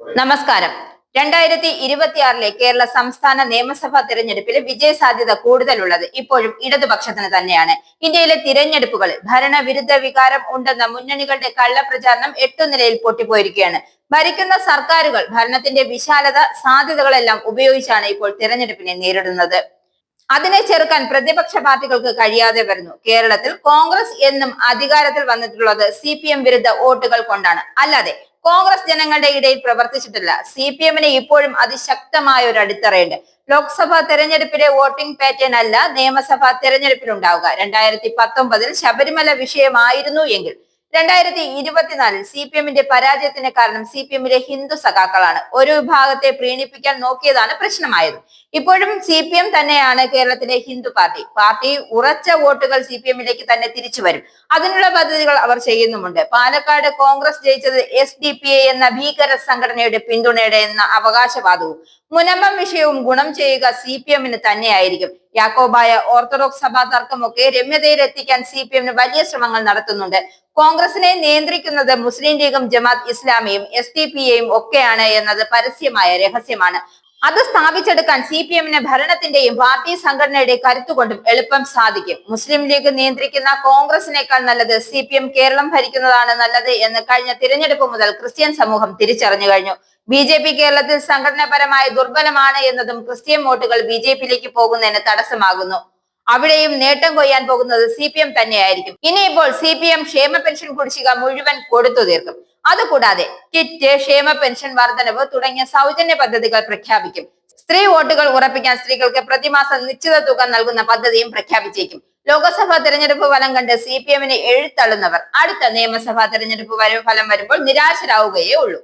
നമസ്കാരം. 2026 കേരള സംസ്ഥാന നിയമസഭാ തിരഞ്ഞെടുപ്പിൽ വിജയ സാധ്യത കൂടുതലുള്ളത് ഇപ്പോഴും ഇടതുപക്ഷത്തിന് തന്നെയാണ്. ഇന്ത്യയിലെ തിരഞ്ഞെടുപ്പുകളിൽ ഭരണവിരുദ്ധ വികാരം ഉണ്ടെന്ന മുന്നണികളുടെ കള്ളപ്രചാരണം എട്ടുനിലയിൽ പൊട്ടിപ്പോയിരിക്കുകയാണ്. ഭരിക്കുന്ന സർക്കാരുകൾ ഭരണത്തിന്റെ വിശാലത സാധ്യതകളെല്ലാം ഉപയോഗിച്ചാണ് ഇപ്പോൾ തിരഞ്ഞെടുപ്പിനെ നേരിടുന്നത്. അതിനെ ചെറുക്കാൻ പ്രതിപക്ഷ പാർട്ടികൾക്ക് കഴിയാതെ വരുന്നു. കേരളത്തിൽ കോൺഗ്രസ് എന്നും അധികാരത്തിൽ വന്നിട്ടുള്ളത് CPM വിരുദ്ധ വോട്ടുകൾ കൊണ്ടാണ്, അല്ലാതെ കോൺഗ്രസ് ജനങ്ങളുടെ ഇടയിൽ പ്രവർത്തിച്ചിട്ടില്ല. CPMന് ഇപ്പോഴും അതിശക്തമായ ഒരു അടിത്തറയുണ്ട്. ലോക്സഭാ തെരഞ്ഞെടുപ്പിലെ വോട്ടിംഗ് പാറ്റേൺ അല്ല നിയമസഭാ തെരഞ്ഞെടുപ്പിലുണ്ടാവുക. 2019 ശബരിമല വിഷയമായിരുന്നു എങ്കിൽ 2024 CPMന്റെ പരാജയത്തിന് കാരണം CPMലെ ഹിന്ദു സഖാക്കളാണ്. ഒരു വിഭാഗത്തെ പ്രീണിപ്പിക്കാൻ നോക്കിയതാണ് പ്രശ്നമായത്. ഇപ്പോഴും CPM തന്നെയാണ് കേരളത്തിലെ ഹിന്ദു പാർട്ടി ഉറച്ച വോട്ടുകൾ CPMലേക്ക് തന്നെ തിരിച്ചു വരും. അതിനുള്ള പദ്ധതികൾ അവർ ചെയ്യുന്നുമുണ്ട്. പാലക്കാട് കോൺഗ്രസ് ജയിച്ചത് SDPI എന്ന ഭീകര സംഘടനയുടെ പിന്തുണയുടെ എന്ന അവകാശവാദവും മുനമ്പം വിഷയവും ഗുണം ചെയ്യുക CPMന് തന്നെയായിരിക്കും. യാക്കോബായ ഓർത്തഡോക്സ് സഭാ തർക്കമൊക്കെ രമ്യതയിലെത്തിക്കാൻ CPMന് വലിയ ശ്രമങ്ങൾ നടത്തുന്നുണ്ട്. കോൺഗ്രസിനെ നിയന്ത്രിക്കുന്നത് മുസ്ലിം ലീഗും ജമാഅത്ത് ഇസ്ലാമിയും SDPIയും ഒക്കെയാണ് എന്നത് പരസ്യമായ രഹസ്യമാണ്. അത് സ്ഥാപിച്ചെടുക്കാൻ CPMന് ഭരണത്തിന്റെയും പാർട്ടി സംഘടനയുടെ കരുത്തുകൊണ്ടും എളുപ്പം സാധിക്കും. മുസ്ലിം ലീഗ് നിയന്ത്രിക്കുന്ന കോൺഗ്രസിനേക്കാൾ നല്ലത് CPM കേരളം ഭരിക്കുന്നതാണ് നല്ലത് എന്ന് കഴിഞ്ഞ തിരഞ്ഞെടുപ്പ് മുതൽ ക്രിസ്ത്യൻ സമൂഹം തിരിച്ചറിഞ്ഞു കഴിഞ്ഞു. BJP കേരളത്തിൽ സംഘടനാപരമായി ദുർബലമാണ് എന്നതും ക്രിസ്ത്യൻ വോട്ടുകൾ BJPയിലേക്ക് പോകുന്നതിന് തടസ്സമാകുന്നു. അവിടെയും നേട്ടം കൊയ്യാൻ പോകുന്നത് CPM തന്നെയായിരിക്കും. ഇനിയിപ്പോൾ CPM ക്ഷേമ പെൻഷൻ കുടിശ്ശിക മുഴുവൻ കൊടുത്തു തീർക്കും. അതുകൂടാതെ കിറ്റ്, ക്ഷേമ പെൻഷൻ വർധനവ് തുടങ്ങിയ സൗജന്യ പദ്ധതികൾ പ്രഖ്യാപിക്കും. സ്ത്രീ വോട്ടുകൾ ഉറപ്പിക്കാൻ സ്ത്രീകൾക്ക് പ്രതിമാസം നിശ്ചിത തുക നൽകുന്ന പദ്ധതിയും പ്രഖ്യാപിച്ചേക്കും. ലോക്സഭാ തെരഞ്ഞെടുപ്പ് ഫലം കണ്ട് CPMനെ എഴുത്തള്ളുന്നവർ അടുത്ത നിയമസഭാ തെരഞ്ഞെടുപ്പ് ഫലം വരുമ്പോൾ നിരാശരാവുകയേ ഉള്ളൂ.